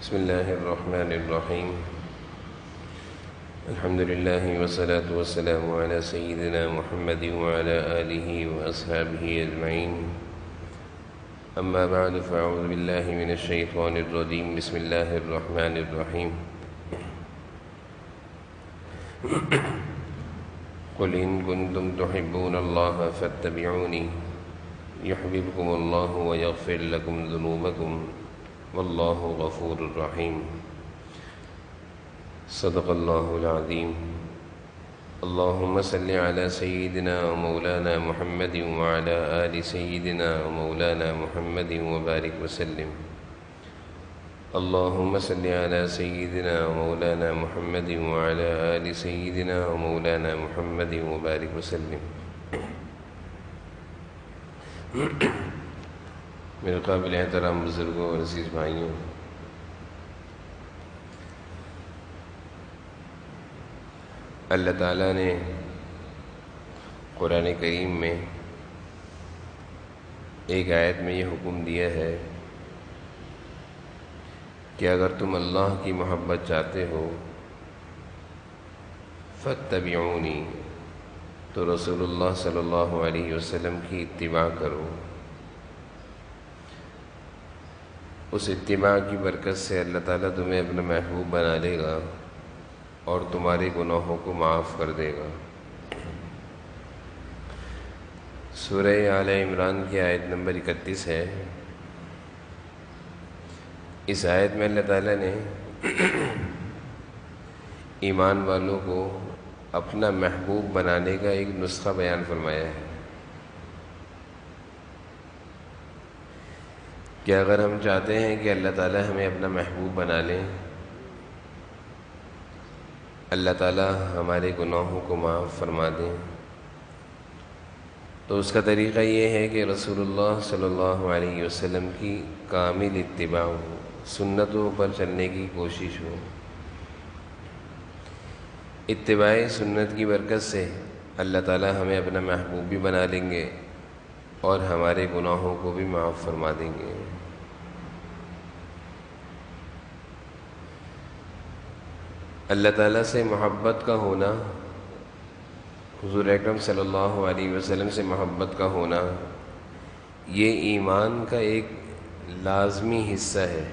بسم الله الرحمن الرحيم. الحمد لله والصلاة والسلام على سيدنا محمد وعلى آله وأصحابه أجمعين. أما بعد فأعوذ بالله من الشيطان الرجيم. بسم الله الرحمن الرحيم. قل إن كنتم تحبون الله فاتبعوني يحببكم الله ويغفر لكم ذنوبكم والله غفور رحيم. صدق الله العظيم. اللهم صل على سيدنا ومولانا محمد وعلى آل سيدنا ومولانا محمد وبارك وسلم. اللهم صل على سيدنا ومولانا محمد وعلى آل سيدنا ومولانا محمد وبارك وسلم. میرے قابل احترام بزرگوں اور عزیز بھائیوں، اللہ تعالیٰ نے قرآن کریم میں ایک آیت میں یہ حکم دیا ہے کہ اگر تم اللہ کی محبت چاہتے ہو فاتبعونی، تو رسول اللہ صلی اللہ علیہ وسلم کی اتباع کرو. اس اتباع کی برکت سے اللہ تعالیٰ تمہیں اپنا محبوب بنا لے گا اور تمہارے گناہوں کو معاف کر دے گا. سورہ آل عمران کی آیت نمبر 31 ہے. اس آیت میں اللہ تعالیٰ نے ایمان والوں کو اپنا محبوب بنانے کا ایک نسخہ بیان فرمایا ہے کہ اگر ہم چاہتے ہیں کہ اللہ تعالیٰ ہمیں اپنا محبوب بنا لیں، اللہ تعالیٰ ہمارے گناہوں کو معاف فرما دیں، تو اس کا طریقہ یہ ہے کہ رسول اللہ صلی اللہ علیہ وسلم کی کامل اتباع ہو، سنتوں پر چلنے کی کوشش ہو. اتباع سنت کی برکت سے اللہ تعالیٰ ہمیں اپنا محبوب بھی بنا لیں گے اور ہمارے گناہوں کو بھی معاف فرما دیں گے. اللہ تعالیٰ سے محبت کا ہونا، حضور اکرم صلی اللہ علیہ وسلم سے محبت کا ہونا، یہ ایمان کا ایک لازمی حصہ ہے.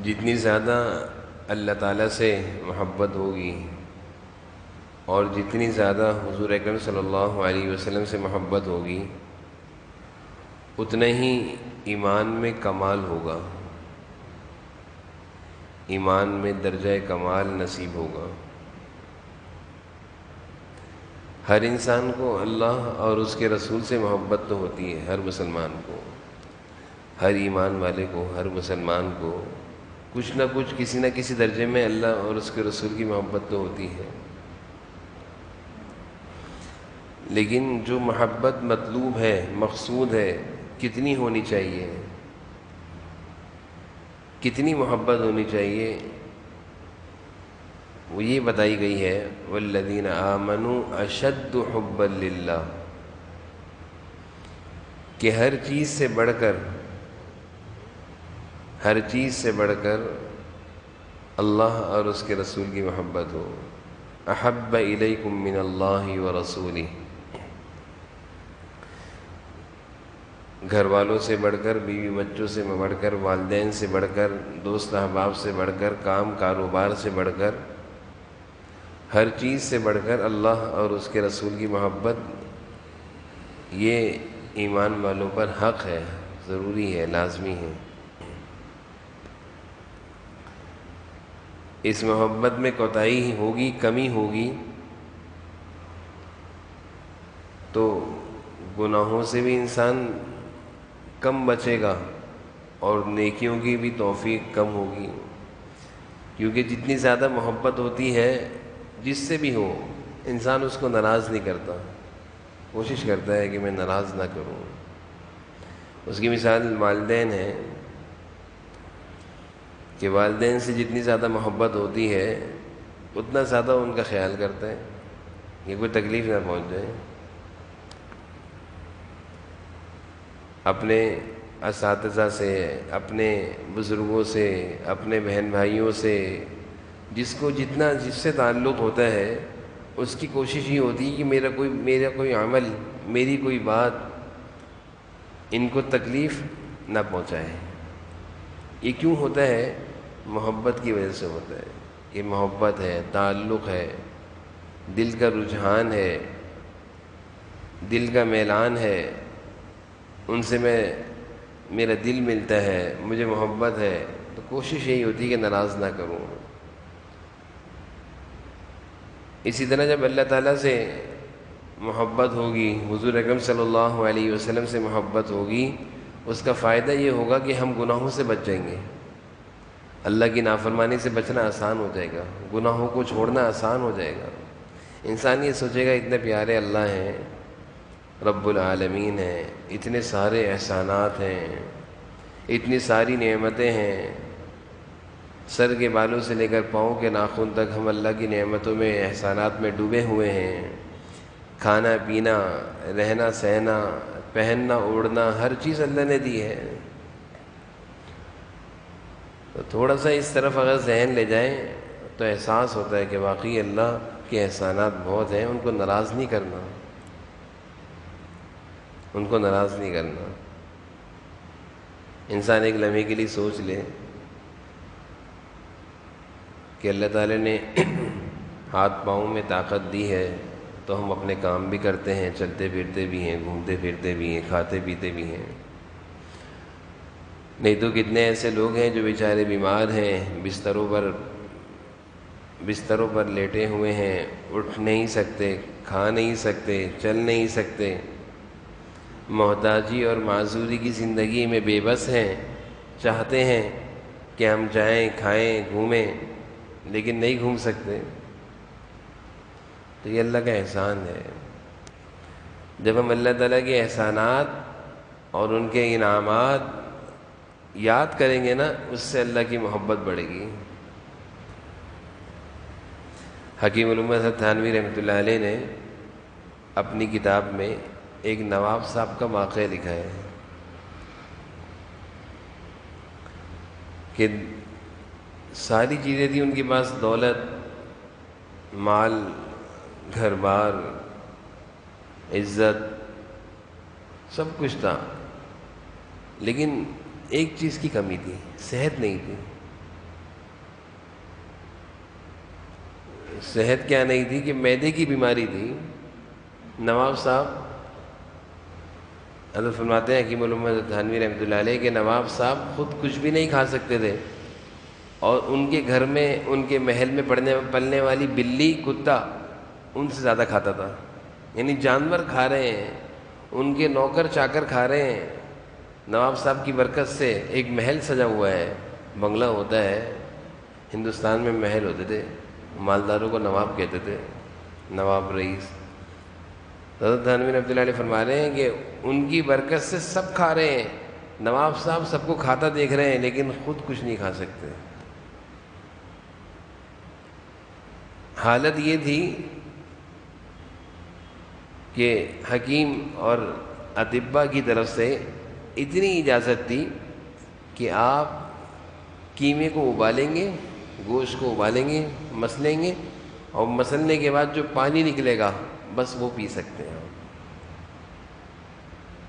جتنی زیادہ اللہ تعالیٰ سے محبت ہوگی اور جتنی زیادہ حضور اکرم صلی اللہ علیہ وسلم سے محبت ہوگی، اتنا ہی ایمان میں کمال ہوگا، ایمان میں درجہ کمال نصیب ہوگا. ہر انسان کو اللہ اور اس کے رسول سے محبت تو ہوتی ہے، ہر مسلمان کو، ہر ایمان والے کو، ہر مسلمان کو کچھ نہ کچھ، کسی نہ کسی درجے میں اللہ اور اس کے رسول کی محبت تو ہوتی ہے. لیکن جو محبت مطلوب ہے، مقصود ہے، کتنی ہونی چاہیے، کتنی محبت ہونی چاہیے، وہ یہ بتائی گئی ہے والذین آمنوا اشد حبا للہ، کہ ہر چیز سے بڑھ کر، ہر چیز سے بڑھ کر اللہ اور اس کے رسول کی محبت ہو. احب الیکم من اللہ ورسولہ، گھر والوں سے بڑھ کر، بیوی بچوں سے بڑھ کر، والدین سے بڑھ کر، دوست احباب سے بڑھ کر، کام کاروبار سے بڑھ کر، ہر چیز سے بڑھ کر اللہ اور اس کے رسول کی محبت، یہ ایمان والوں پر حق ہے، ضروری ہے، لازمی ہے. اس محبت میں کوتاہی ہوگی، کمی ہوگی، تو گناہوں سے بھی انسان کم بچے گا اور نیکیوں کی بھی توفیق کم ہوگی. کیونکہ جتنی زیادہ محبت ہوتی ہے، جس سے بھی ہو، انسان اس کو ناراض نہیں کرتا، کوشش کرتا ہے کہ میں ناراض نہ کروں. اس کی مثال والدین ہے کہ والدین سے جتنی زیادہ محبت ہوتی ہے، اتنا زیادہ ان کا خیال کرتا ہے کہ کوئی تکلیف نہ پہنچ جائے. اپنے اساتذہ سے، اپنے بزرگوں سے، اپنے بہن بھائیوں سے، جس سے تعلق ہوتا ہے، اس کی کوشش یہ ہوتی ہے کہ میرا کوئی عمل، میری کوئی بات ان کو تکلیف نہ پہنچائے۔ یہ کیوں ہوتا ہے؟ محبت کی وجہ سے ہوتا ہے۔ یہ محبت ہے، تعلق ہے، دل کا رجحان ہے، دل کا میلان ہے، ان سے میرا دل ملتا ہے، مجھے محبت ہے، تو کوشش یہی ہوتی ہے کہ ناراض نہ کروں۔ اسی طرح جب اللہ تعالیٰ سے محبت ہوگی، حضور اکرم صلی اللہ علیہ وسلم سے محبت ہوگی، اس کا فائدہ یہ ہوگا کہ ہم گناہوں سے بچ جائیں گے۔ اللہ کی نافرمانی سے بچنا آسان ہو جائے گا، گناہوں کو چھوڑنا آسان ہو جائے گا۔ انسان یہ سوچے گا اتنے پیارے اللہ ہیں، رب العالمین ہیں، اتنے سارے احسانات ہیں، اتنی ساری نعمتیں ہیں، سر کے بالوں سے لے کر پاؤں کے ناخن تک ہم اللہ کی نعمتوں میں، احسانات میں ڈوبے ہوئے ہیں۔ کھانا پینا، رہنا سہنا، پہننا اوڑھنا، ہر چیز اللہ نے دی ہے۔ تو تھوڑا سا اس طرف اگر ذہن لے جائیں تو احساس ہوتا ہے کہ واقعی اللہ کے احسانات بہت ہیں، ان کو ناراض نہیں کرنا، ان کو ناراض نہیں کرنا۔ انسان ایک لمحے کے لیے سوچ لے کہ اللہ تعالیٰ نے ہاتھ پاؤں میں طاقت دی ہے تو ہم اپنے کام بھی کرتے ہیں، چلتے پھرتے بھی ہیں، گھومتے پھرتے بھی ہیں، کھاتے پیتے بھی ہیں۔ نہیں تو کتنے ایسے لوگ ہیں جو بیچارے بیمار ہیں، بستروں پر لیٹے ہوئے ہیں، اٹھ نہیں سکتے، کھا نہیں سکتے، چل نہیں سکتے، محتاجی اور معذوری کی زندگی میں بے بس ہیں، چاہتے ہیں کہ ہم جائیں، کھائیں، گھومیں، لیکن نہیں گھوم سکتے۔ تو یہ اللہ کا احسان ہے۔ جب ہم اللہ تعالیٰ کے احسانات اور ان کے انعامات یاد کریں گے نا، اس سے اللہ کی محبت بڑھے گی۔ حکیم الامت حضرت تھانوی رحمۃ اللہ علیہ نے اپنی کتاب میں ایک نواب صاحب کا واقعہ لکھا ہے کہ ساری چیزیں تھیں ان کے پاس، دولت، مال، گھر بار، عزت، سب کچھ تھا، لیکن ایک چیز کی کمی تھی، صحت نہیں تھی۔ صحت کیا نہیں تھی کہ معدے کی بیماری تھی۔ نواب صاحب، حضرت فرماتے ہیں حکیم الامت تھانوی رحمۃ اللہ علیہ کہ نواب صاحب خود کچھ بھی نہیں کھا سکتے تھے، اور ان کے گھر میں، ان کے محل میں پلنے والی بلی، کتا ان سے زیادہ کھاتا تھا۔ یعنی جانور کھا رہے ہیں، ان کے نوکر چاکر کھا رہے ہیں۔ نواب صاحب کی برکت سے ایک محل سجا ہوا ہے، بنگلہ ہوتا ہے، ہندوستان میں محل ہوتے تھے، مالداروں کو نواب کہتے تھے، نواب رئیس۔ حضرت تھانوی رحمۃ اللہ علیہ فرما رہے ہیں کہ ان کی برکت سے سب کھا رہے ہیں، نواب صاحب سب کو کھاتا دیکھ رہے ہیں، لیکن خود کچھ نہیں کھا سکتے۔ حالت یہ تھی کہ حکیم اور اطباء کی طرف سے اتنی اجازت تھی کہ آپ قیمے کو ابالیں گے، گوشت کو ابالیں گے، مسلیں گے، اور مسلنے کے بعد جو پانی نکلے گا بس وہ پی سکتے ہیں۔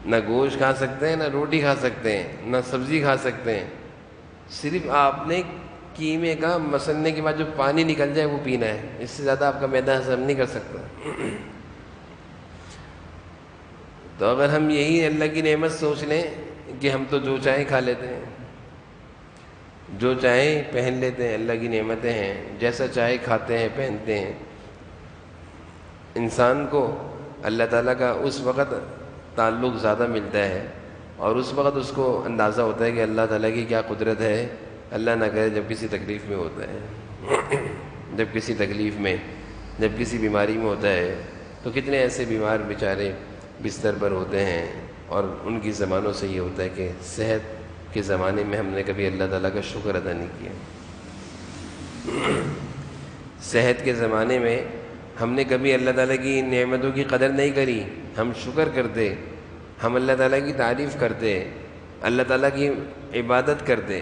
نہ گوشت کھا سکتے ہیں، نہ روٹی کھا سکتے ہیں، نہ سبزی کھا سکتے ہیں، صرف آپ نے قیمے کا مسلنے کے بعد جو پانی نکل جائے وہ پینا ہے، اس سے زیادہ آپ کا معدہ ہضم نہیں کر سکتا۔ تو اگر ہم یہی اللہ کی نعمت سوچ لیں کہ ہم تو جو چاہیں کھا لیتے ہیں، جو چاہیں پہن لیتے ہیں، اللہ کی نعمتیں ہیں، جیسا چاہے کھاتے ہیں، پہنتے ہیں، انسان کو اللہ تعالیٰ کا اس وقت تعلق زیادہ ملتا ہے، اور اس وقت اس کو اندازہ ہوتا ہے کہ اللہ تعالیٰ کی کیا قدرت ہے۔ اللہ نہ کرے جب کسی تکلیف میں ہوتا ہے، جب کسی تکلیف میں، جب کسی بیماری میں ہوتا ہے، تو کتنے ایسے بیمار بیچارے بستر پر ہوتے ہیں، اور ان کی زبانوں سے یہ ہوتا ہے کہ صحت کے زمانے میں ہم نے کبھی اللہ تعالیٰ کا شکر ادا نہیں کیا، صحت کے زمانے میں ہم نے کبھی اللہ تعالیٰ کی نعمتوں کی قدر نہیں کری، ہم شکر کرتے، ہم اللہ تعالیٰ کی تعریف کرتے، اللہ تعالیٰ کی عبادت کرتے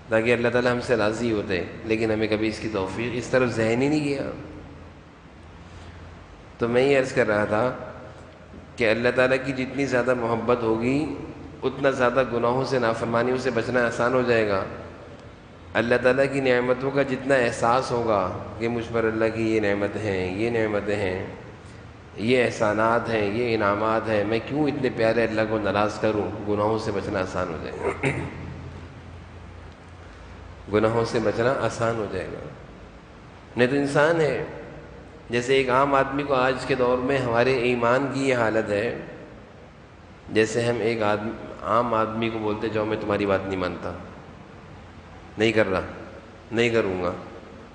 تاکہ اللہ تعالیٰ ہم سے راضی ہوتے، لیکن ہمیں کبھی اس کی توفیق اس طرف ذہن ہی نہیں کیا۔ تو میں یہ عرض کر رہا تھا کہ اللہ تعالیٰ کی جتنی زیادہ محبت ہوگی اتنا زیادہ گناہوں سے، نافرمانیوں سے بچنا آسان ہو جائے گا۔ اللہ تعالیٰ کی نعمتوں کا جتنا احساس ہوگا کہ مجھ پر اللہ کی یہ نعمتیں ہیں، یہ نعمتیں ہیں، یہ احسانات ہیں، یہ انعامات ہیں، میں کیوں اتنے پیارے اللہ کو ناراض کروں، گناہوں سے بچنا آسان ہو جائے گا۔ گناہوں سے بچنا آسان ہو جائے گا۔ نہیں تو انسان ہے، جیسے ایک عام آدمی کو آج کے دور میں ہمارے ایمان کی یہ حالت ہے، جیسے ہم ایک عام آدمی کو بولتے جاؤ میں تمہاری بات نہیں مانتا، نہیں کر رہا، نہیں کروں گا،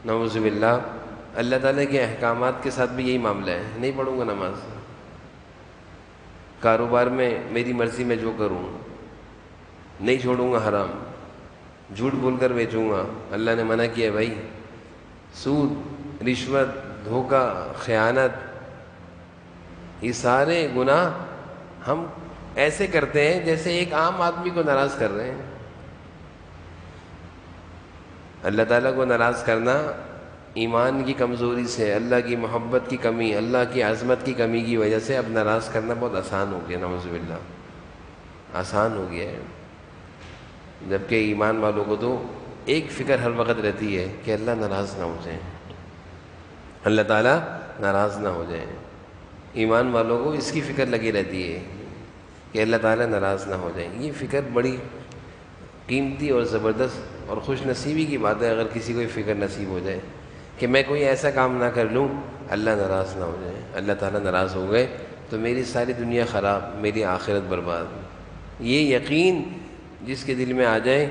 نعوذ باللہ۔ اللہ تعالیٰ کے احکامات کے ساتھ بھی یہی معاملہ ہے، نہیں پڑھوں گا نماز، کاروبار میں میری مرضی میں جو کروں، نہیں چھوڑوں گا حرام، جھوٹ بول کر بیچوں گا، اللہ نے منع کیا ہے بھائی، سود، رشوت، دھوکہ، خیانت، یہ سارے گناہ ہم ایسے کرتے ہیں جیسے ایک عام آدمی کو ناراض کر رہے ہیں۔ اللہ تعالیٰ کو ناراض کرنا ایمان کی کمزوری سے، اللہ کی محبت کی کمی، اللہ کی عظمت کی کمی کی وجہ سے اب ناراض کرنا بہت آسان ہو گیا، نعوذ باللہ، آسان ہو گیا ہے۔ جبکہ ایمان والوں کو تو ایک فکر ہر وقت رہتی ہے کہ اللہ ناراض نہ ہو جائے، اللہ تعالیٰ ناراض نہ ہو جائے۔ ایمان والوں کو اس کی فکر لگی رہتی ہے کہ اللہ تعالیٰ ناراض نہ ہو جائے۔ یہ فکر بڑی قیمتی اور زبردست اور خوش نصیبی کی بات ہے اگر کسی کو یہ فکر نصیب ہو جائے کہ میں کوئی ایسا کام نہ کر لوں اللہ ناراض نہ ہو جائے۔ اللہ تعالیٰ ناراض ہو گئے تو میری ساری دنیا خراب، میری آخرت برباد۔ یہ یقین جس کے دل میں آ جائے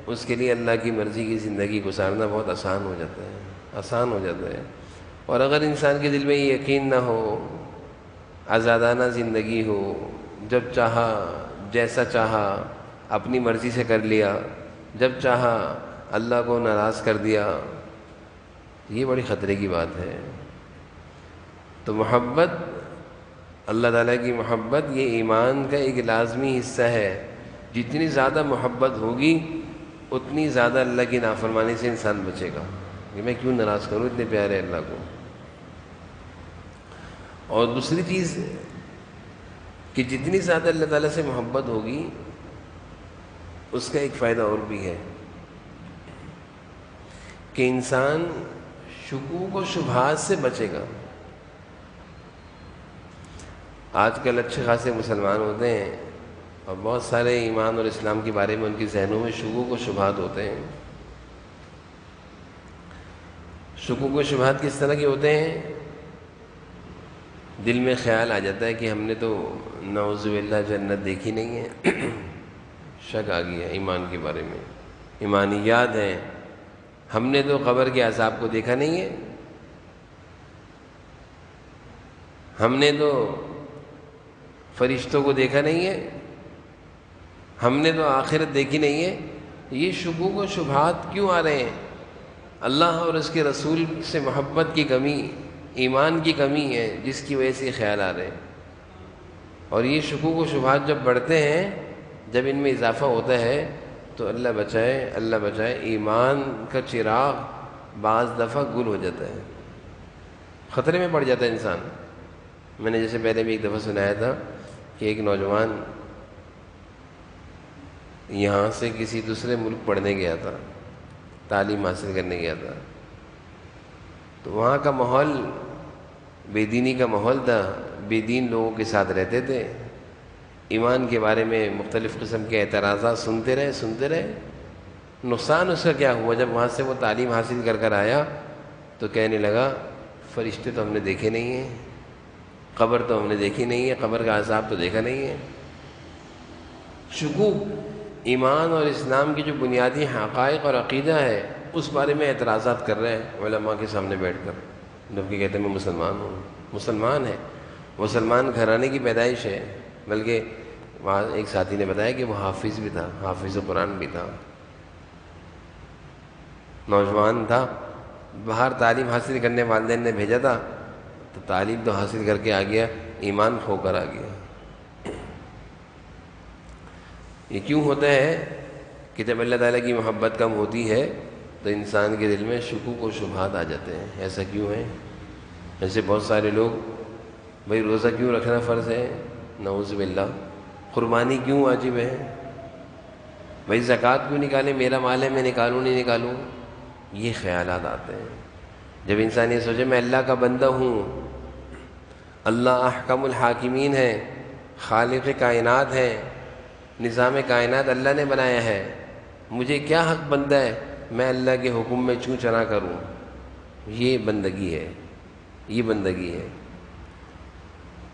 اس کے لیے اللہ کی مرضی کی زندگی گزارنا بہت آسان ہو جاتا ہے، آسان ہو جاتا ہے۔ اور اگر انسان کے دل میں یہ یقین نہ ہو، آزادانہ زندگی ہو، جب چاہا جیسا چاہا اپنی مرضی سے کر لیا، جب چاہا اللہ کو ناراض کر دیا، یہ بڑی خطرے کی بات ہے۔ تو محبت، اللہ تعالیٰ کی محبت یہ ایمان کا ایک لازمی حصہ ہے۔ جتنی زیادہ محبت ہوگی اتنی زیادہ اللہ کی نافرمانی سے انسان بچے گا کہ میں کیوں ناراض کروں اتنے پیارے اللہ کو۔ اور دوسری چیز کہ جتنی زیادہ اللہ تعالیٰ سے محبت ہوگی اس کا ایک فائدہ اور بھی ہے کہ انسان شکوک و شبہات سے بچے گا۔ آج کل اچھے خاصے مسلمان ہوتے ہیں اور بہت سارے ایمان اور اسلام کے بارے میں ان کے ذہنوں میں شکوک و شبہات ہوتے ہیں۔ شکوک و شبہات کس طرح کے ہوتے ہیں؟ دل میں خیال آ جاتا ہے کہ ہم نے تو نعوذ باللہ جنت دیکھی نہیں ہے، شک آ گیا ایمان کے بارے میں، ایمانیات ہیں، ہم نے تو قبر کے عذاب کو دیکھا نہیں ہے، ہم نے تو فرشتوں کو دیکھا نہیں ہے، ہم نے تو آخرت دیکھی نہیں ہے۔ یہ شکوک و شبہات کیوں آ رہے ہیں؟ اللہ اور اس کے رسول سے محبت کی کمی، ایمان کی کمی ہے جس کی وجہ سے خیال آ رہے ہیں۔ اور یہ شکوک و شبہات جب بڑھتے ہیں، جب ان میں اضافہ ہوتا ہے تو اللہ بچائے، اللہ بچائے، ایمان کا چراغ بعض دفعہ گل ہو جاتا ہے، خطرے میں پڑ جاتا ہے انسان۔ میں نے جیسے پہلے بھی ایک دفعہ سنایا تھا کہ ایک نوجوان یہاں سے کسی دوسرے ملک پڑھنے گیا تھا، تعلیم حاصل کرنے گیا تھا، تو وہاں کا ماحول بے دینی کا ماحول تھا، بے دین لوگوں کے ساتھ رہتے تھے، ایمان کے بارے میں مختلف قسم کے اعتراضات سنتے رہے۔ نقصان اس کا کیا ہوا؟ جب وہاں سے وہ تعلیم حاصل کر آیا تو کہنے لگا فرشتے تو ہم نے دیکھے نہیں ہیں، قبر تو ہم نے دیکھی نہیں ہے، قبر کا عذاب تو دیکھا نہیں ہے۔ شکوک، ایمان اور اسلام کی جو بنیادی حقائق اور عقیدہ ہے اس بارے میں اعتراضات کر رہے ہیں علماء کے سامنے بیٹھ کر، جبکہ کہتے ہیں میں مسلمان ہوں، مسلمان ہے، مسلمان گھرانے کی پیدائش ہے، بلکہ وہاں ایک ساتھی نے بتایا کہ وہ حافظ بھی تھا، حافظ قرآن بھی تھا، نوجوان تھا، باہر تعلیم حاصل کرنے والدین نے بھیجا تھا تو تعلیم تو حاصل کر کے آ گیا، ایمان کھو کر آ گیا۔ یہ کیوں ہوتا ہے کہ جب اللہ تعالیٰ کی محبت کم ہوتی ہے تو انسان کے دل میں شکوک و شبہات آ جاتے ہیں. ایسا کیوں ہے؟ ایسے بہت سارے لوگ، بھائی روزہ کیوں رکھنا فرض ہے؟ نعوذ باللہ. قربانی کیوں واجب ہے؟ بھائی زکوٰۃ کیوں نکالیں؟ میرا مال ہے، میں نکالوں نہیں نکالوں؟ یہ خیالات آتے ہیں. جب انسان یہ سوچے میں اللہ کا بندہ ہوں، اللہ احکم الحاکمین ہے، خالق کائنات ہے، نظام کائنات اللہ نے بنایا ہے، مجھے کیا حق بنتا ہے میں اللہ کے حکم میں چوں چرا کروں؟ یہ بندگی ہے، یہ بندگی ہے.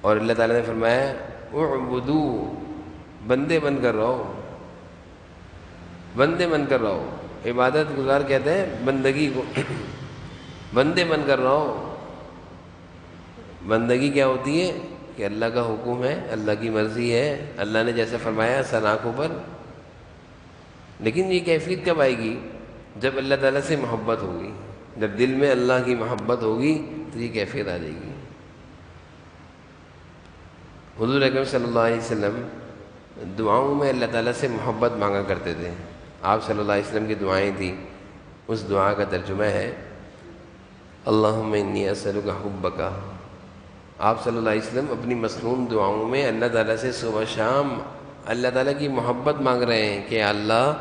اور اللہ تعالیٰ نے فرمایا اعبدو، بندے بن کر رہو، بندے بن کر رہو. عبادت گزار کہتے ہیں بندگی کو، بندے بن کر رہو. بندگی کیا ہوتی ہے کہ اللہ کا حکم ہے، اللہ کی مرضی ہے، اللہ نے جیسے فرمایا سر آنکھوں پر. لیکن یہ کیفیت کب آئے گی؟ جب اللہ تعالیٰ سے محبت ہوگی، جب دل میں اللہ کی محبت ہوگی تو یہ کیفیت آ جائے گی. حضور اکرم صلی اللہ علیہ وسلم دعاؤں میں اللہ تعالیٰ سے محبت مانگا کرتے تھے. آپ صلی اللہ علیہ وسلم کی دعائیں تھیں. اس دعا کا ترجمہ ہے اللہم انی اسألک حبک. آپ صلی اللہ علیہ وسلم اپنی مسنون دعاؤں میں اللہ تعالیٰ سے صبح شام اللہ تعالیٰ کی محبت مانگ رہے ہیں کہ اللہ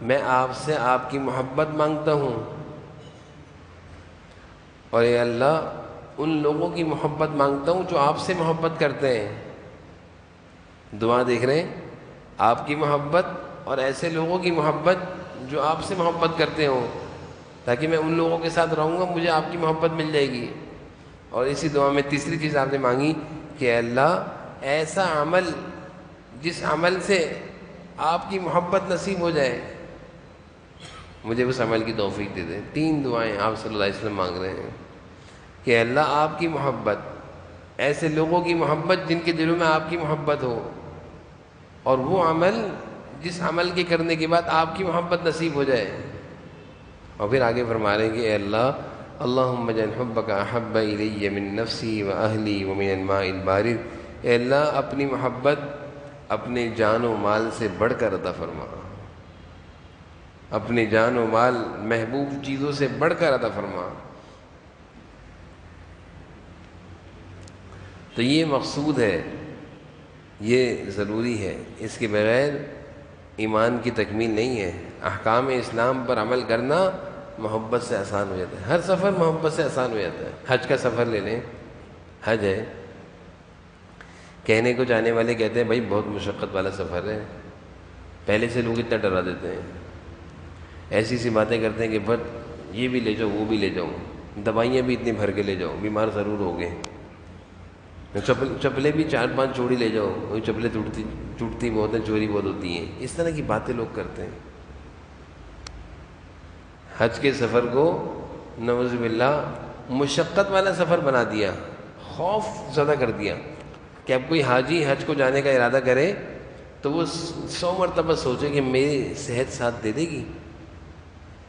میں آپ سے آپ کی محبت مانگتا ہوں، اور اے اللہ ان لوگوں کی محبت مانگتا ہوں جو آپ سے محبت کرتے ہیں. دعا دیکھ رہے ہیں، آپ کی محبت اور ایسے لوگوں کی محبت جو آپ سے محبت کرتے ہوں، تاکہ میں ان لوگوں کے ساتھ رہوں گا، مجھے آپ کی محبت مل جائے گی. اور اسی دعا میں تیسری چیز آپ نے مانگی کہ اے اللہ ایسا عمل جس عمل سے آپ کی محبت نصیب ہو جائے، مجھے اس عمل کی توفیق دے دیں. 3 دعائیں آپ صلی اللہ علیہ وسلم مانگ رہے ہیں کہ اے اللہ آپ کی محبت، ایسے لوگوں کی محبت جن کے دلوں میں آپ کی محبت ہو، اور وہ عمل جس عمل کے کرنے کے بعد آپ کی محبت نصیب ہو جائے. اور پھر آگے فرما رہے ہیں کہ اے اللہ اللہم اجعل حبک احب الی من نفسی و اہلی ومن الماء البارد. اے اللہ اپنی محبت اپنے جان و مال سے بڑھ کر عطا فرما، اپنے جان و مال محبوب چیزوں سے بڑھ کر عطا فرما. تو یہ مقصود ہے، یہ ضروری ہے. اس کے بغیر ایمان کی تکمیل نہیں ہے. احکام اسلام پر عمل کرنا محبت سے آسان ہو جاتا ہے. ہر سفر محبت سے آسان ہو جاتا ہے. حج کا سفر لے لیں، حج ہے، کہنے کو جانے والے کہتے ہیں بھائی بہت مشقت والا سفر ہے، پہلے سے لوگ اتنا ڈرا دیتے ہیں، ایسی سی باتیں کرتے ہیں کہ بٹ یہ بھی لے جاؤ وہ بھی لے جاؤ، دوائیاں بھی اتنی بھر کے لے جاؤ، بیمار ضرور ہو گئے، چپلیں بھی 4-5 جوڑی لے جاؤ، وہی چپلیں ٹوٹتی بہت ہیں، چوری بہت ہوتی ہیں. اس طرح کی باتیں لوگ کرتے ہیں. حج کے سفر کو نعوذ باللہ مشقت والا سفر بنا دیا، خوف زدہ کر دیا کہ اب کوئی حاجی حج کو جانے کا ارادہ کرے تو وہ 100 مرتبہ سوچے کہ میری صحت ساتھ دے دے گی،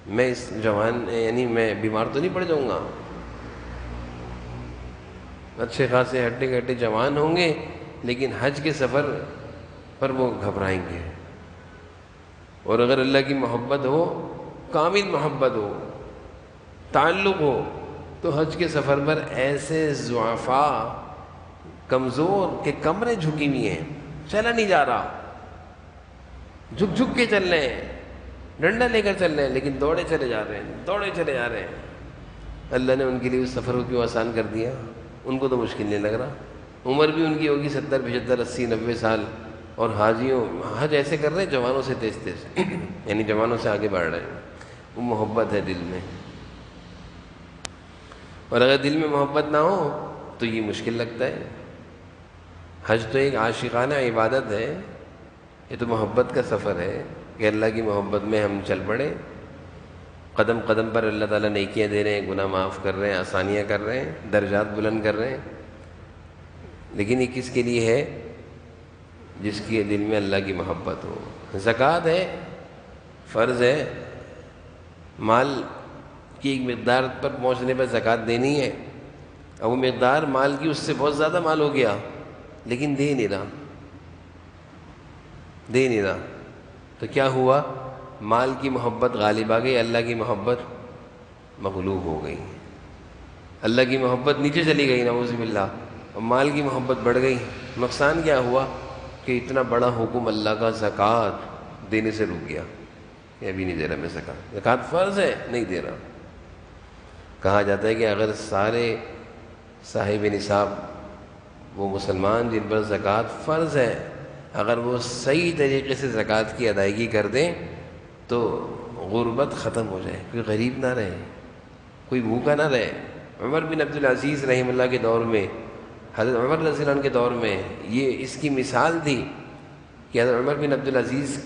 میں اس یعنی میں بیمار تو نہیں پڑ جاؤں گا. اچھے خاصے ہڈے کٹے جوان ہوں گے، لیکن حج کے سفر پر وہ گھبرائیں گے. اور اگر اللہ کی محبت ہو، کامل محبت ہو، تعلق ہو، تو حج کے سفر پر ایسے ضعفاء، کمزور کہ کمریں جھکی ہوئی ہیں، چلا نہیں جا رہا، جھک جھک کے چل رہے ہیں، ڈنڈا لے کر چل رہے ہیں، لیکن دوڑے چلے جا رہے ہیں، دوڑے چلے جا رہے ہیں. اللہ نے ان کے لیے اس سفر کو کیوں آسان کر دیا؟ ان کو تو مشکل نہیں لگ رہا. عمر بھی ان کی ہوگی 70 75 80 90 سال، اور حاجیوں حج ایسے کر رہے ہیں جوانوں سے تیز تیز یعنی جوانوں سے آگے بڑھ رہے ہیں. وہ محبت ہے دل میں. اور اگر دل میں محبت نہ ہو تو یہ مشکل لگتا ہے. حج تو ایک عاشقانہ عبادت ہے، یہ تو محبت کا سفر ہے کہ اللہ کی محبت میں ہم چل پڑیں. قدم قدم پر اللہ تعالیٰ نیکیاں دے رہے ہیں، گناہ معاف کر رہے ہیں، آسانیاں کر رہے ہیں، درجات بلند کر رہے ہیں. لیکن یہ کس کے لیے ہے؟ جس کے دل میں اللہ کی محبت ہو. زکوٰۃ ہے، فرض ہے، مال کی ایک مقدار پر پہنچنے پر زکوٰۃ دینی ہے. اور وہ مقدار مال کی اس سے بہت زیادہ مال ہو گیا، لیکن دے نہیں رہا. تو کیا ہوا؟ مال کی محبت غالب آ گئی، اللہ کی محبت مغلوب ہو گئی، اللہ کی محبت نیچے چلی گئی نعوذ باللہ، اور مال کی محبت بڑھ گئی۔ نقصان کیا ہوا کہ اتنا بڑا حکم اللہ کا زکوٰۃ دینے سے رک گیا کہ ابھی نہیں دے رہا میں زکوٰۃ، زکوٰۃ فرض ہے نہیں دے رہا۔ کہا جاتا ہے کہ اگر سارے صاحب نصاب وہ مسلمان جن پر زکوٰۃ فرض ہے، اگر وہ صحیح طریقے سے زکوٰۃ کی ادائیگی کر دیں تو غربت ختم ہو جائے، کوئی غریب نہ رہے، کوئی بھوکا نہ رہے۔ عمر بن عبدالعزیز رحمہ اللہ کے دور میں، حضرت عمر رضی اللہ عنہ کے دور میں یہ اس کی مثال تھی کہ حضرت عمر بن عبدالعزیز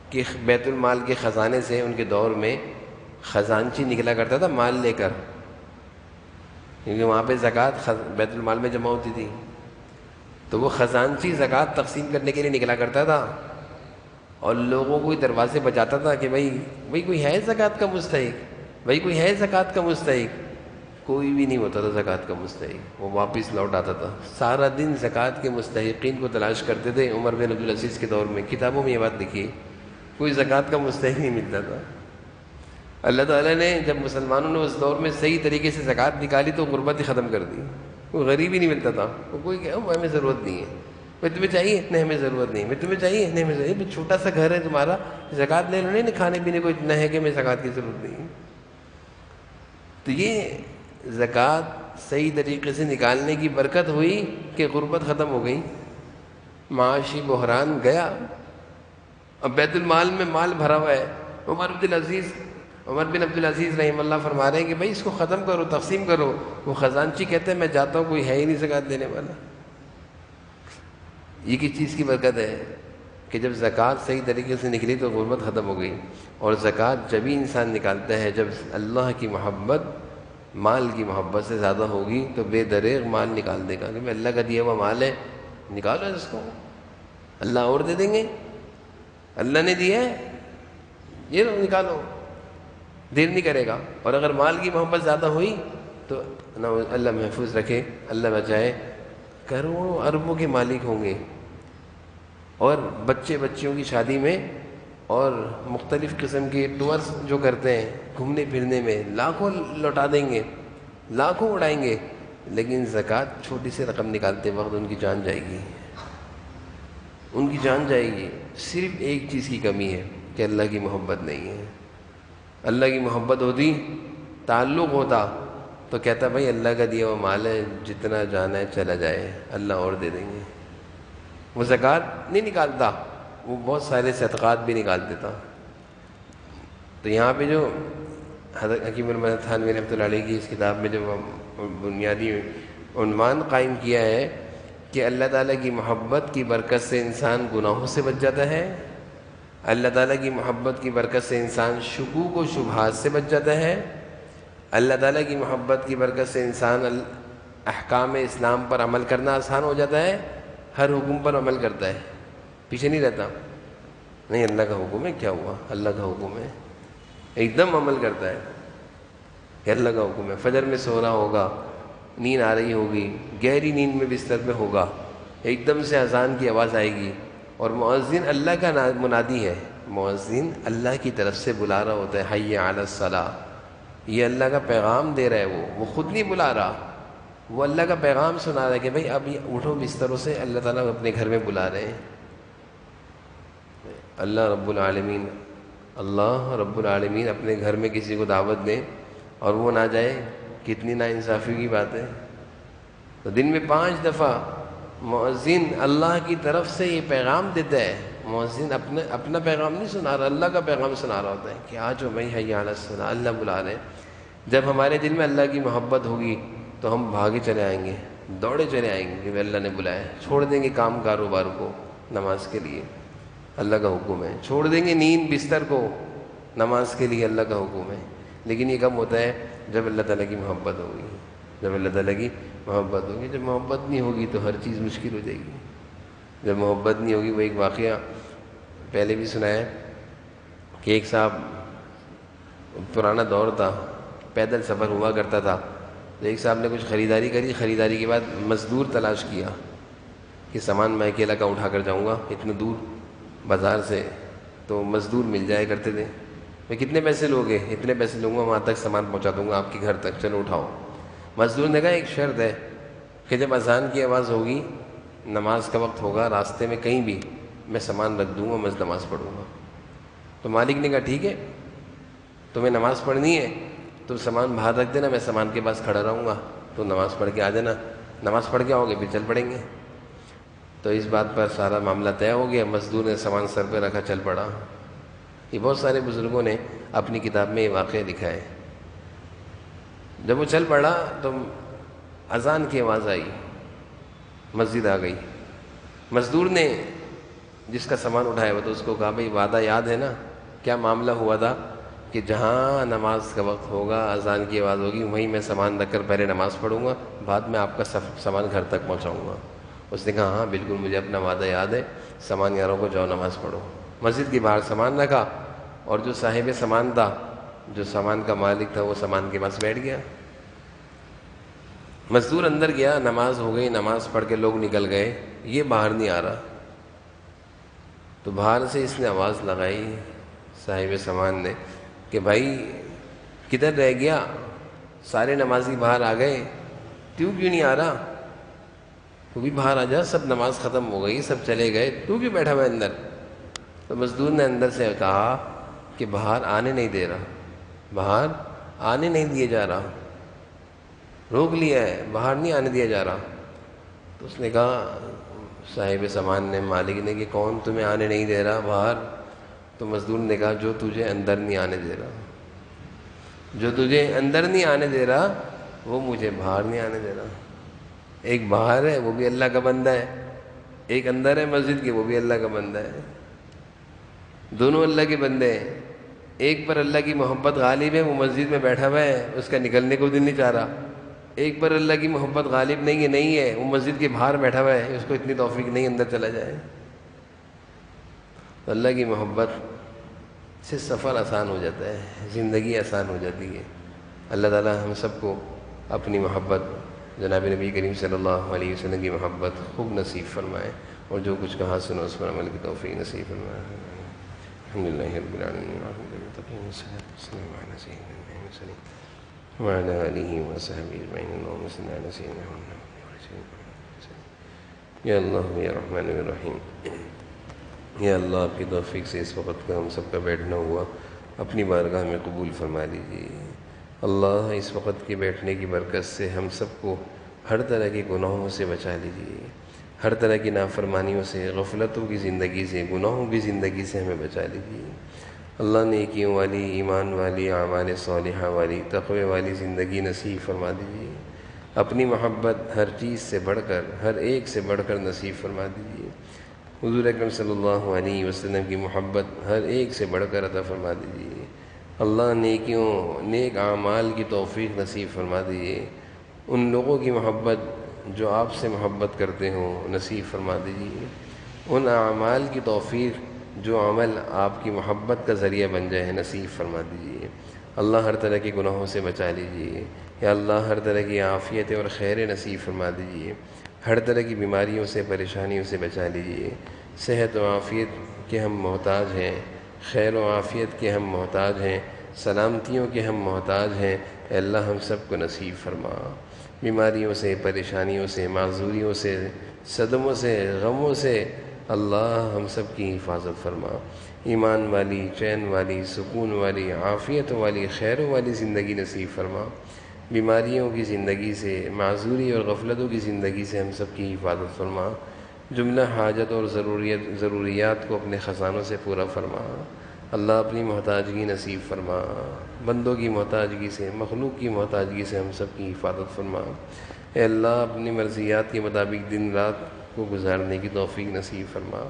کے بیت المال کے خزانے سے ان کے دور میں خزانچی نکلا کرتا تھا مال لے کر، کیونکہ وہاں پہ زکوٰۃ بیت المال میں جمع ہوتی تھی، تو وہ خزانچی زکوٰۃ تقسیم کرنے کے لیے نکلا کرتا تھا اور لوگوں کو دروازے بجاتا تھا کہ بھائی کوئی ہے زکوٰۃ کا مستحق، بھائی کوئی ہے زکوٰۃ کا مستحق۔ کوئی بھی نہیں ہوتا تھا زکوٰۃ کا مستحق، وہ واپس لوٹ آتا تھا۔ سارا دن زکوٰۃ کے مستحقین کو تلاش کرتے تھے عمر بن عبدالعزیز کے دور میں، کتابوں میں یہ بات لکھی ہے، کوئی زکوٰۃ کا مستحق نہیں ملتا تھا۔ اللہ تعالیٰ نے جب مسلمانوں نے اس دور میں صحیح طریقے سے زکوٰۃ نکالی تو غربت ہی ختم کر دی، کوئی غریب ہی نہیں ملتا تھا، کوئی کہ ہمیں ضرورت نہیں ہے، بھائی تمہیں چاہیے؟ نہیں ہمیں ضرورت نہیں، بھائی تمہیں چاہیے؟ نہیں ہمیں چاہیے، چھوٹا سا گھر ہے تمہارا، زکوٰۃ لے لو، نہیں کھانے پینے کو اتنا ہے کہ ہمیں زکوٰۃ کی ضرورت نہیں ہے۔ تو یہ زکوٰۃ صحیح طریقے سے نکالنے کی برکت ہوئی کہ غربت ختم ہو گئی، معاشی بحران گیا، اب بیت المال میں مال بھرا ہوا ہے۔ عمر بن عبدالعزیز رحمہ اللہ فرما رہے ہیں کہ بھائی اس کو ختم کرو، تقسیم کرو۔ وہ خزانچی کہتے ہیں میں جاتا ہوں کوئی ہے ہی نہیں زکوٰۃ دینے والا۔ یہ کس چیز کی برکت ہے کہ جب زکوٰۃ صحیح طریقے سے نکلی تو غربت ختم ہو گئی، اور زکوٰۃ جبھی انسان نکالتا ہے جب اللہ کی محبت مال کی محبت سے زیادہ ہوگی تو بے دریغ مال نکال دے گا کہ اللہ کا دیا ہوا مال ہے، نکالو اس کو، اللہ اور دے دیں گے، اللہ نے دیا ہے یہ لو نکالو، دیر نہیں کرے گا۔ اور اگر مال کی محبت زیادہ ہوئی تو اللہ محفوظ رکھے، اللہ بچائے، کروڑوں اربوں کے مالک ہوں گے، اور بچیوں کی شادی میں اور مختلف قسم کے ٹورس جو کرتے ہیں گھومنے پھرنے میں لاکھوں لوٹا دیں گے، لاکھوں اڑائیں گے، لیکن زکوٰۃ چھوٹی سی رقم نکالتے وقت ان کی جان جائے گی، ان کی جان جائے گی۔ صرف ایک چیز کی کمی ہے کہ اللہ کی محبت نہیں ہے۔ اللہ کی محبت ہوتی، تعلق ہوتا تو کہتا بھائی اللہ کا دیا ہوا مال ہے، جتنا جانا ہے چلا جائے، اللہ اور دے دیں گے۔ وہ زکوٰۃ نہیں نکالتا، وہ بہت سارے صدقات بھی نکال دیتا۔ تو یہاں پہ جو حضرت حکیم المدد تھانوی رحمۃ اللہ علیہ کی اس کتاب میں جو بنیادی عنوان قائم کیا ہے کہ اللہ تعالیٰ کی محبت کی برکت سے انسان گناہوں سے بچ جاتا ہے، اللہ تعالیٰ کی محبت کی برکت سے انسان شکوک و شبہات سے بچ جاتا ہے، اللہ تعالیٰ کی محبت کی برکت سے انسان احکام اسلام پر عمل کرنا آسان ہو جاتا ہے، ہر حکم پر عمل کرتا ہے، پیچھے نہیں رہتا، نہیں اللہ کا حکم ہے کیا ہوا، اللہ کا حکم ہے، ایک دم عمل کرتا ہے کہ اللہ کا حکم ہے۔ فجر میں سو رہا ہوگا، نیند آ رہی ہوگی، گہری نیند میں بستر پہ ہوگا، ایک دم سے اذان کی آواز آئے گی، اور مؤذن اللہ کا منادی ہے، مؤذن اللہ کی طرف سے بلا رہا ہوتا ہے، حی علی الصلاۃ، یہ اللہ کا پیغام دے رہا ہے، وہ خود نہیں بلا رہا، وہ اللہ کا پیغام سنا رہا ہے کہ بھائی اب اٹھو بستروں سے، اللہ تعالیٰ اپنے گھر میں بلا رہے ہیں۔ اللہ رب العالمین اپنے گھر میں کسی کو دعوت دیں اور وہ نہ جائے، کتنی ناانصافی کی بات ہے۔ تو دن میں 5 دفعہ مؤذن اللہ کی طرف سے یہ پیغام دیتا ہے، مؤذن اپنا پیغام نہیں سنا رہا، اللہ کا پیغام سنا رہا ہوتا ہے کہ آج بھائی حی علی الصلاۃ، اللہ بلا رہے ہیں۔ جب ہمارے دل میں اللہ کی محبت ہوگی تو ہم بھاگے چلے آئیں گے، دوڑے چلے آئیں گے کہ اللہ نے بلایا، چھوڑ دیں گے کام کاروبار کو نماز کے لیے، اللہ کا حکم ہے، چھوڑ دیں گے نیند بستر کو نماز کے لیے، اللہ کا حکم ہے۔ لیکن یہ کب ہوتا ہے؟ جب اللہ تعالیٰ کی محبت ہوگی، جب اللہ تعالیٰ کی محبت ہوگی۔ جب محبت نہیں ہوگی تو ہر چیز مشکل ہو جائے گی، جب محبت نہیں ہوگی۔ وہ ایک واقعہ پہلے بھی سنایا کہ ایک صاحب، پرانا دور تھا، پیدل سفر ہوا کرتا تھا، تو ایک صاحب نے کچھ خریداری کری، خریداری کے بعد مزدور تلاش کیا کہ سامان میں اکیلا کہاں اٹھا کر جاؤں گا اتنے دور بازار سے، تو مزدور مل جایا کرتے تھے. میں کتنے پیسے لوگے؟ اتنے پیسے لوں گا، وہاں تک سامان پہنچا دوں گا آپ کے گھر تک، چلو اٹھاؤ. مزدور نے کہا ایک شرط ہے کہ جب اذان کی آواز ہوگی، نماز کا وقت ہوگا، راستے میں کہیں بھی میں سامان رکھ دوں گا، میں نماز پڑھوں گا. تو مالک نے کہا ٹھیک ہے، تمہیں نماز پڑھنی ہے تو سامان باہر رکھ دینا، میں سامان کے پاس کھڑا رہوں گا، تو نماز پڑھ کے آ جانا، نماز پڑھ کے آؤ گے پھر چل پڑیں گے. تو اس بات پر سارا معاملہ طے ہو گیا. مزدور نے سامان سر پہ رکھا، چل پڑا. یہ بہت سارے بزرگوں نے اپنی کتاب میں یہ واقعہ لکھا ہے. جب وہ چل پڑا تو اذان کی آواز آئی، مسجد آ گئی. مزدور نے جس کا سامان اٹھایا ہوا تو اس کو کہا بھائی وعدہ یاد ہے نا، کیا معاملہ ہوا تھا کہ جہاں نماز کا وقت ہوگا، اذان کی آواز ہوگی، وہیں میں سامان رکھ کر پہلے نماز پڑھوں گا، بعد میں آپ کا سامان گھر تک پہنچاؤں گا. اس نے کہا ہاں بالکل مجھے اپنا وعدہ یاد ہے، سامان یاروں کو جاؤ نماز پڑھو. مسجد کے باہر سامان رکھا اور جو صاحب سامان تھا، جو سامان کا مالک تھا، وہ سامان کے پاس بیٹھ گیا. مزدور اندر گیا، نماز ہو گئی، نماز پڑھ کے لوگ نکل گئے، یہ باہر نہیں آ رہا. تو باہر سے اس نے آواز لگائی صاحب سامان نے کہ بھائی کدھر رہ گیا، سارے نمازی باہر آ گئے، کیوں نہیں آ رہا؟ تو بھی باہر آ جا، سب نماز ختم ہو گئی، سب چلے گئے، تو کیوں بیٹھا ہوا ہے اندر؟ تو مزدور نے اندر سے کہا کہ باہر آنے نہیں دے رہا، باہر آنے نہیں دیا جا رہا، روک لیا ہے، باہر نہیں آنے دیا جا رہا. تو اس نے کہا صاحب سامان نے، مالک نے، کہ کون تمہیں آنے نہیں دے رہا باہر؟ تو مزدور نے کہا جو تجھے اندر نہیں آنے دے رہا، جو تجھے اندر نہیں آنے دے رہا وہ مجھے باہر نہیں آنے دے رہا. ایک باہر ہے وہ بھی اللہ کا بندہ ہے، ایک اندر ہے مسجد کے وہ بھی اللہ کا بندہ ہے، دونوں اللہ کے بندے ہیں. ایک پر اللہ کی محبت غالب ہے، وہ مسجد میں بیٹھا ہوا ہے، اس کا نکلنے کو دل نہیں چاہ رہا. ایک پر اللہ کی محبت غالب نہیں ہے، وہ مسجد کے باہر بیٹھا ہوا ہے، اس کو اتنی توفیق نہیں اندر چلا جائے. تو اللہ کی محبت سے سفر آسان ہو جاتا ہے، زندگی آسان ہو جاتی ہے. اللہ تعالی ہم سب کو اپنی محبت، جناب نبی کریم صلی اللہ علیہ وسلم کی محبت خوب نصیب فرمائے، اور جو کچھ کہا سنا اس پر عمل کی توفیق نصیب فرمائے. الحمدللہ رب العالمین والمتقین والصلاة والسلام علی سیدنا محمد وعلی آلہ وصحبہ اجمعین. اللہم صل علی سیدنا محمد. یا اللہ یا رحمن یا رحیم، یا اللہ آپ کی توفیق سے اس وقت کا ہم سب کا بیٹھنا ہوا اپنی بارگاہ میں قبول فرما لیجیے. اللہ اس وقت کے بیٹھنے کی برکت سے ہم سب کو ہر طرح کے گناہوں سے بچا لیجیے، ہر طرح کی نافرمانیوں سے، غفلتوں کی زندگی سے، گناہوں کی زندگی سے ہمیں بچا لیجیے. اللہ نیکیوں والی، ایمان والی، اعمال صالحہ والی، تقوی والی زندگی نصیب فرما دیجیے. اپنی محبت ہر چیز سے بڑھ کر، ہر ایک سے بڑھ کر نصیب فرما دیجیے. حضور اکرم صلی اللہ علیہ وسلم کی محبت ہر ایک سے بڑھ کر عطا فرما دیجیے. اللہ نیکیوں، نیک اعمال کی توفیق نصیب فرما دیجیے. ان لوگوں کی محبت جو آپ سے محبت کرتے ہوں نصیب فرما دیجیے. ان اعمال کی توفیق جو عمل آپ کی محبت کا ذریعہ بن جائے نصیب فرما دیجیے. اللہ ہر طرح کے گناہوں سے بچا لیجیے. یا اللہ ہر طرح کی عافیت اور خیر نصیب فرما دیجیے. ہر طرح کی بیماریوں سے، پریشانیوں سے بچا لیجیے. صحت و عافیت کے ہم محتاج ہیں، خیر و عافیت کے ہم محتاج ہیں، سلامتیوں کے ہم محتاج ہیں. اے اللہ ہم سب کو نصیب فرما. بیماریوں سے، پریشانیوں سے، معذوریوں سے، صدموں سے، غموں سے اللہ ہم سب کی حفاظت فرما. ایمان والی، چین والی، سکون والی، عافیت والی، خیر والی زندگی نصیب فرما. بیماریوں کی زندگی سے، معذوری اور غفلتوں کی زندگی سے ہم سب کی حفاظت فرما. جملہ حاجت اور ضروریات کو اپنے خزانوں سے پورا فرما. اللہ اپنی محتاجگی نصیب فرما. بندوں کی محتاجگی سے، مخلوق کی محتاجگی سے ہم سب کی حفاظت فرما. اے اللہ اپنی مرضیات کے مطابق دن رات کو گزارنے کی توفیق نصیب فرما.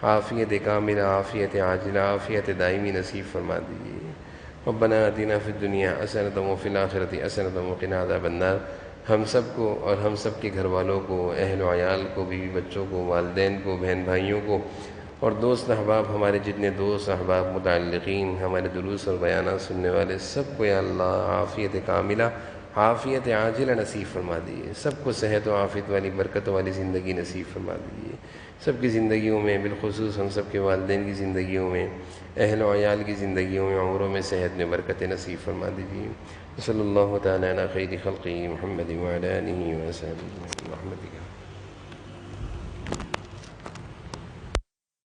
عافیت کاملہ، عافیت عاجلہ، عافیت دائمی نصیب فرما دیجیے. ربنا آتنا فی الدنیا حسنۃ وفی الآخرۃ حسنۃ وقنا عذاب النار. ہم سب کو اور ہم سب کے گھر والوں کو، اہل و عیال کو، بیوی بچوں کو، والدین کو، بہن بھائیوں کو، اور دوست احباب، ہمارے جتنے دوست احباب، متعلقین، ہمارے دروس اور بیانات سننے والے سب کو یا اللہ عافیت کاملہ، عافیت عاجلہ نصیب فرما دیجیے. سب کو صحت و عافیت والی، برکت والی زندگی نصیب فرما دیجیے. سب کی زندگیوں میں، بالخصوص ہم سب کے والدین کی زندگیوں میں، اہل و عیال کی زندگیوں میں، عمروں میں، صحت میں برکت نصیب فرما دیجیے۔ صلی اللہ تعالیٰ علی خیر خلقہ محمد وعلی آلہ وصحبہ محمد۔